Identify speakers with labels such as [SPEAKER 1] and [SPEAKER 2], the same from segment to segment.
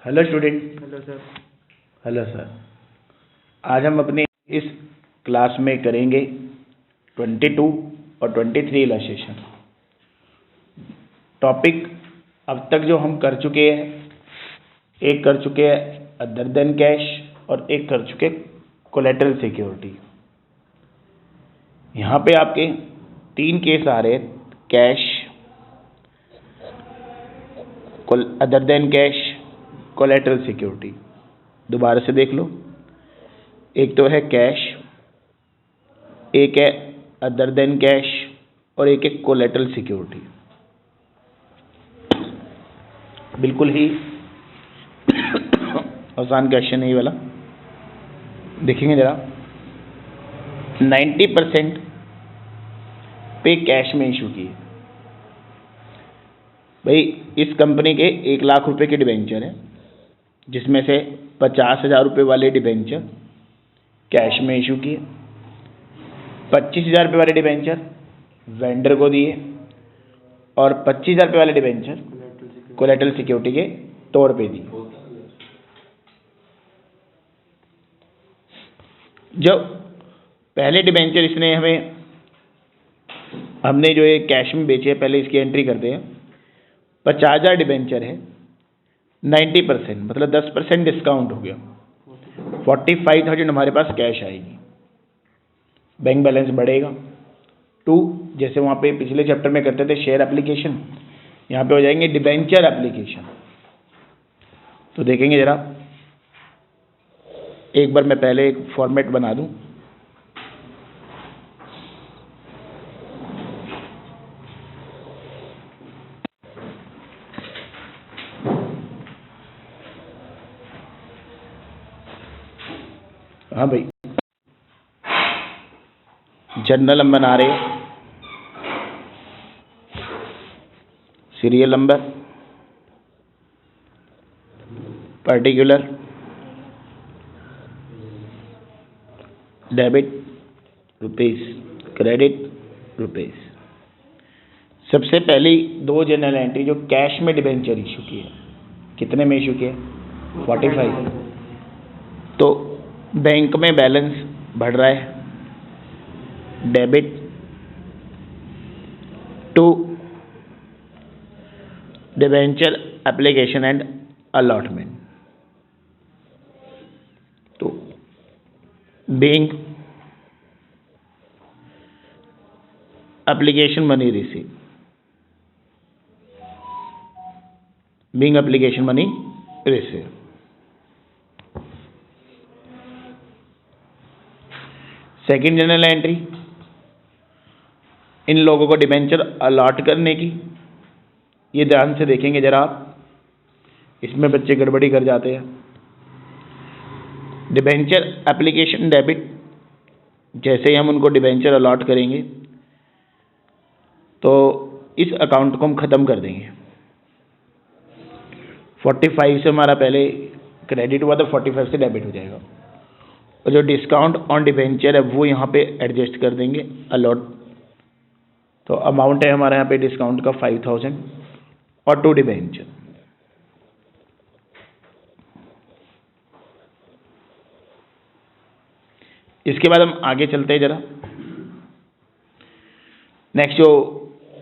[SPEAKER 1] Hello student.
[SPEAKER 2] Hello sir.
[SPEAKER 1] Hello sir. आज हम अपने इस क्लास में करेंगे 22 और 23 इलस्ट्रेशन। टॉपिक अब तक जो हम कर चुके हैं, एक कर चुके हैं अदर देन कैश और एक कर चुके कोलेटरल सिक्योरिटी। यहाँ पे आपके 3 केस आ रहे हैं, cash, other than cash, collateral security. दोबारा से देख लो, एक तो है कैश, एक है अदर देन कैश और एक है कोलेटरल सिक्योरिटी। बिल्कुल ही आसान क्वेश्चन है ये वाला। देखेंगे जरा, 90% पे कैश में इशू की है। भाई इस कंपनी के 1 लाख रुपए के डिबेंचर है, जिसमें से 50,000 रुपये वाले डिबेंचर कैश में इशू किए, 25,000 रुपये वाले डिबेंचर वेंडर को दिए और 25,000 रुपये वाले डिबेंचर कोलेटरल सिक्योरिटी के तौर पे दिए। जब पहले डिबेंचर इसने हमने जो ये कैश में बेचे, पहले इसकी एंट्री करते हैं। 50,000 डिबेंचर है, 90% मतलब 10% डिस्काउंट हो गया, 45,000 हमारे पास कैश आएगी। बैंक बैलेंस बढ़ेगा। 2, जैसे वहाँ पे पिछले चैप्टर में करते थे शेयर एप्लीकेशन, यहाँ पे हो जाएंगे डिबेंचर एप्लीकेशन। तो देखेंगे जरा, एक बार मैं पहले एक फॉर्मेट बना दूं। हाँ भाई, जर्नल हम बना रहे हैं, serial number, particular, debit rupees, credit rupees. सबसे पहली 2 जनरल एंट्री जो कैश में डिबेंचर इशू की है, कितने में इशू किया? 45। तो बैंक में बैलेंस बढ़ रहा है, debit to debenture application and allotment. तो bank application money receive, bank application money receive. Second general entry, इन लोगों को डिबेंचर अलॉट करने की। ये ध्यान से देखेंगे जरा आप, इसमें बच्चे गड़बड़ी कर जाते हैं। डिबेंचर एप्लीकेशन डेबिट, जैसे ही हम उनको डिबेंचर अलॉट करेंगे तो इस अकाउंट को हम ख़त्म कर देंगे। 45 से हमारा पहले क्रेडिट हुआ, तो 45 से डेबिट हो जाएगा। और जो डिस्काउंट ऑन डिबेंचर है वो यहाँ पे एडजस्ट कर देंगे, अलॉट। तो अमाउंट है हमारे यहाँ पे डिस्काउंट का 5,000 और 2 डिबेंचर। इसके बाद हम आगे चलते हैं जरा। नेक्स्ट जो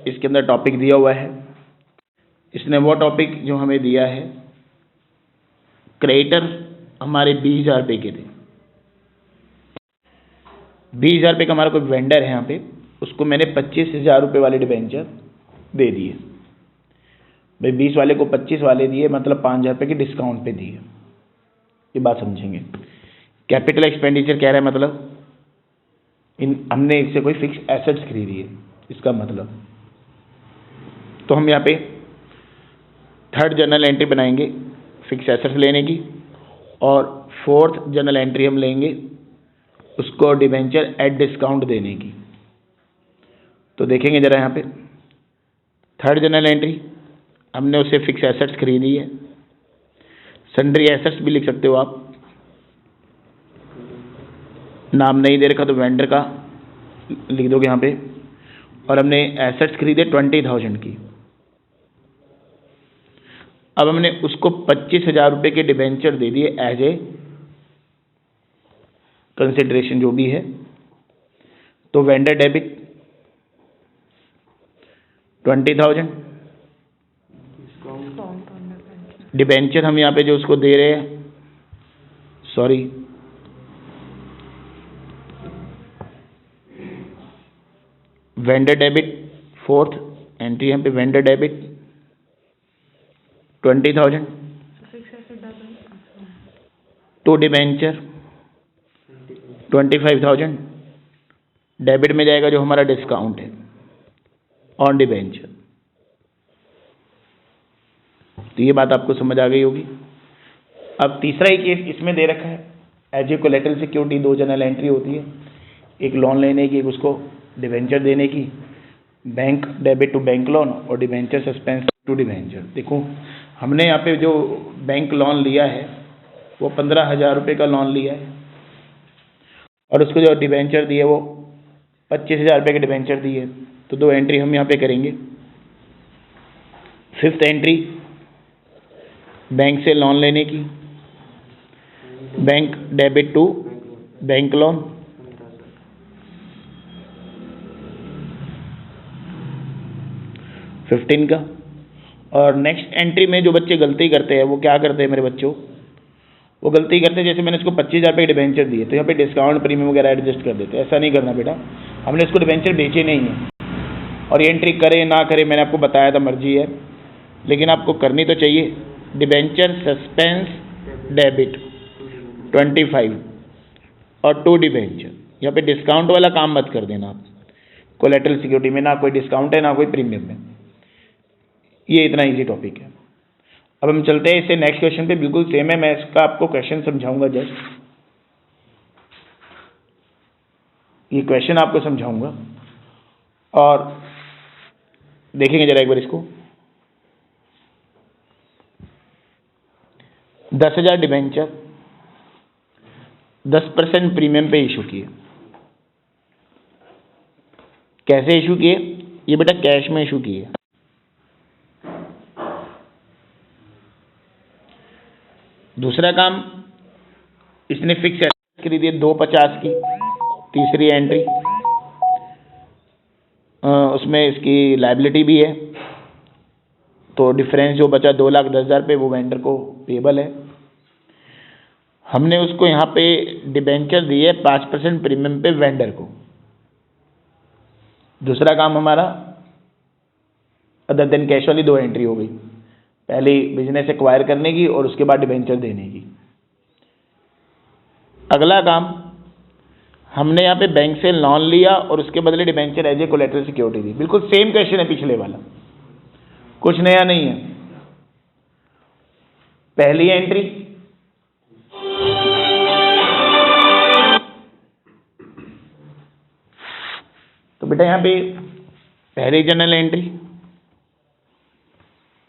[SPEAKER 1] इसके अंदर टॉपिक दिया हुआ है, इसने वो टॉपिक जो हमें दिया है, क्रेडिटर हमारे 20,000 रुपये के थे। 20,000 रुपये का हमारा कोई वेंडर है यहाँ पे, उसको मैंने 25,000 रुपये वाले डिबेंचर दे दिए। भाई 20 वाले को 25 वाले दिए, मतलब 5,000 रुपये के डिस्काउंट पे दिए। ये बात समझेंगे। कैपिटल एक्सपेंडिचर कह रहा है, मतलब हमने इससे कोई फिक्स एसेट्स खरीदी है, इसका मतलब। तो हम यहाँ पे थर्ड जनरल एंट्री बनाएंगे फिक्स एसेट्स लेने की, और फोर्थ जनरल एंट्री हम लेंगे उसको डिबेंचर एट डिस्काउंट देने की। तो देखेंगे जरा यहाँ पे, थर्ड जनरल एंट्री हमने उससे फिक्स एसेट्स खरीदी है। सन्ड्री एसेट्स भी लिख सकते हो आप, नाम नहीं दे रखा तो वेंडर का लिख दोगे यहाँ पे। और हमने एसेट्स खरीदे 20,000 की। अब हमने उसको 25,000 रुपये के डिबेंचर दे दिए एज ए कंसिडरेशन जो भी है। तो वेंडर डेबिट 20,000, डिबेंचर हम यहाँ पे जो उसको दे रहे हैं, sorry vendor debit, fourth entry यहाँ पे vendor debit 20,000 to debenture 25,000 debit में जाएगा जो हमारा डिस्काउंट है ऑन डिबेंचर। तो ये बात आपको समझ आ गई होगी। अब तीसरा ही केस इसमें दे रखा है, as a collateral security 2 journal entry होती है, एक लोन लेने की, एक उसको डिबेंचर देने की, bank debit to bank loan और डिबेंचर सस्पेंस टू डिबेंचर। देखो हमने यहाँ पे जो बैंक लोन लिया है वो 15,000 रुपये का लोन लिया है और उसको जो डिबेंचर दिए वो 25,000 रुपये के डिबेंचर दिए। तो 2 एंट्री हम यहाँ पे करेंगे। फिफ्थ एंट्री बैंक से लोन लेने की, bank debit to bank loan, fifteen का। और नेक्स्ट एंट्री में जो बच्चे गलती करते हैं वो क्या करते हैं मेरे बच्चों, वो गलती करते हैं जैसे मैंने इसको 25,000 रुपये के डिबेंचर दिए तो यहाँ पे डिस्काउंट प्रीमियम वगैरह एडजस्ट कर देते हैं। ऐसा नहीं करना बेटा, हमने इसको डिबेंचर बेचे नहीं है और ये एंट्री करे ना करे मैंने आपको बताया था, मर्जी है, लेकिन आपको करनी तो चाहिए। डिबेंचर सस्पेंस डेबिट 25 और टू डिबेंचर, यहाँ पे डिस्काउंट वाला काम मत कर देना आप। कोलेटरल सिक्योरिटी में ना कोई डिस्काउंट है ना कोई प्रीमियम में, ये इतना इजी टॉपिक है। अब हम चलते हैं इससे नेक्स्ट क्वेश्चन पे, बिल्कुल सेम है, मैं इसका आपको क्वेश्चन समझाऊंगा। जस्ट ये क्वेश्चन आपको समझाऊंगा और देखेंगे जरा एक बार इसको। 10,000 डिबेंचर 10% प्रीमियम पे इशू किए। कैसे इशू किए, ये बेटा कैश में इशू किए। दूसरा काम, इसने फिक्स एसेट खरीदी 250 की, तीसरी एंट्री उसमें इसकी लायबिलिटी भी है, तो डिफरेंस जो बचा 2,10,000 रुपये वो वेंडर को पेबल है। हमने उसको यहाँ पे डिबेंचर दिए 5% प्रीमियम पे वेंडर को। दूसरा काम हमारा अदर देन कैश वाली 2 एंट्री हो गई, पहले बिजनेस एक्वायर करने की और उसके बाद डिबेंचर देने की। अगला काम, हमने यहाँ पे बैंक से लोन लिया और उसके बदले debenture as a collateral security दी। बिल्कुल सेम क्वेश्चन है पिछले वाला, कुछ नया नहीं है। पहली एंट्री तो बेटा यहाँ पे पहली जनरल एंट्री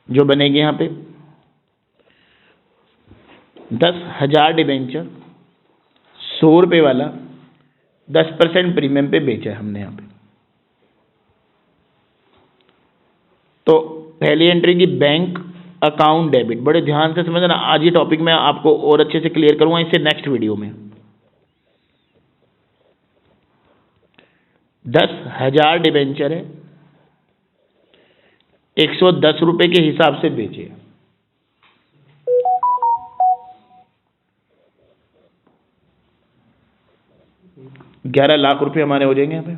[SPEAKER 1] जो बनेगी यहाँ पे 10,000 डिबेंचर 100 रुपये वाला 10% प्रीमियम पे बेचा है हमने यहाँ पे। तो पहली एंट्री की बैंक अकाउंट डेबिट, बड़े ध्यान से समझना, आज ये टॉपिक मैं आपको और अच्छे से क्लियर करूंगा इससे नेक्स्ट वीडियो में। 10,000 डिबेंचर है, 110 रुपये के हिसाब से बेचे। ₹11 लाख हमारे हो जाएंगे यहाँ पे।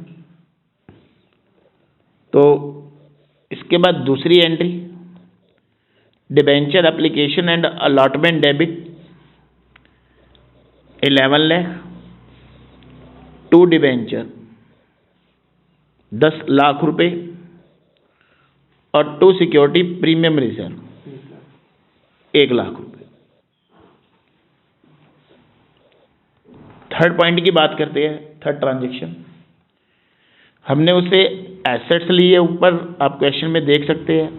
[SPEAKER 1] तो इसके बाद दूसरी entry, debenture application and allotment debit 11 lakh, to debenture 10 lakh रुपए और to security premium reserve 1 lakh रुपए। थर्ड पॉइंट की बात करते हैं, थर्ड ट्रांजैक्शन, हमने उसे एसेट्स लिए, ऊपर आप क्वेश्चन में देख सकते हैं,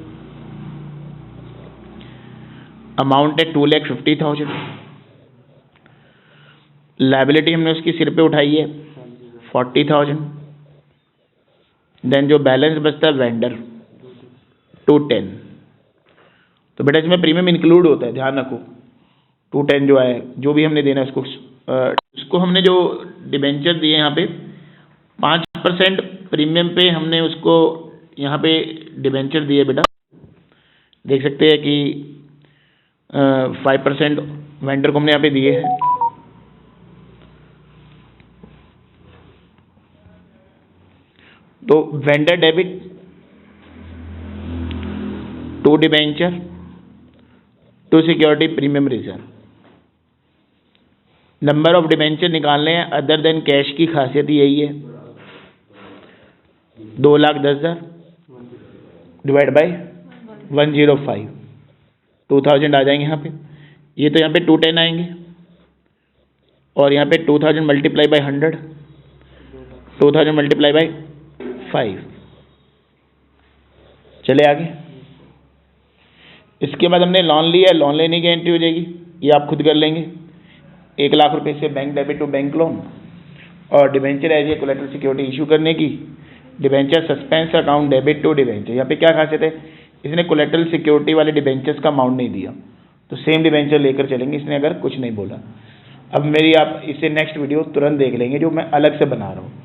[SPEAKER 1] अमाउंट है 2,50,000। लायबिलिटी हमने उसकी सिर पे उठाई है 40,000। देन जो बैलेंस बचता है वेंडर 210। तो बेटा इसमें प्रीमियम इंक्लूड होता है, ध्यान रखो। 210 जो है, जो भी हमने देना है उसको हमने जो डिबेंचर दिए यहाँ पे 5% प्रीमियम पे हमने उसको यहाँ पे डिबेंचर दिए बेटा, देख सकते हैं कि 5% वेंडर को हमने यहाँ पे दिए हैं। तो vendor debit to debenture to security premium reserve. Number of debenture निकालने हैं अदर देन कैश की खासियत यही है, 2,10,000 डिवाइड बाई 105, 2000 आ जाएंगे यहाँ पे। ये तो यहाँ पे 210 आएंगे और यहाँ पे 2000 मल्टीप्लाई बाई 100, 2000 मल्टीप्लाई बाई 5। चले आगे। इसके बाद हमने लोन लिया, लोन लेने की एंट्री हो जाएगी, ये आप खुद कर लेंगे। 1 लाख रुपए से bank debit to bank loan और debenture as a collateral security issue करने की, debenture suspense account debit to debenture. यहाँ पे क्या खासियत है, इसने कोलेटरल सिक्योरिटी वाले डिबेंचर्स का अमाउंट नहीं दिया, तो सेम डिबेंचर लेकर चलेंगे, इसने अगर कुछ नहीं बोला। अब मेरी आप इसे नेक्स्ट वीडियो तुरंत देख लेंगे जो मैं अलग से बना रहा हूँ।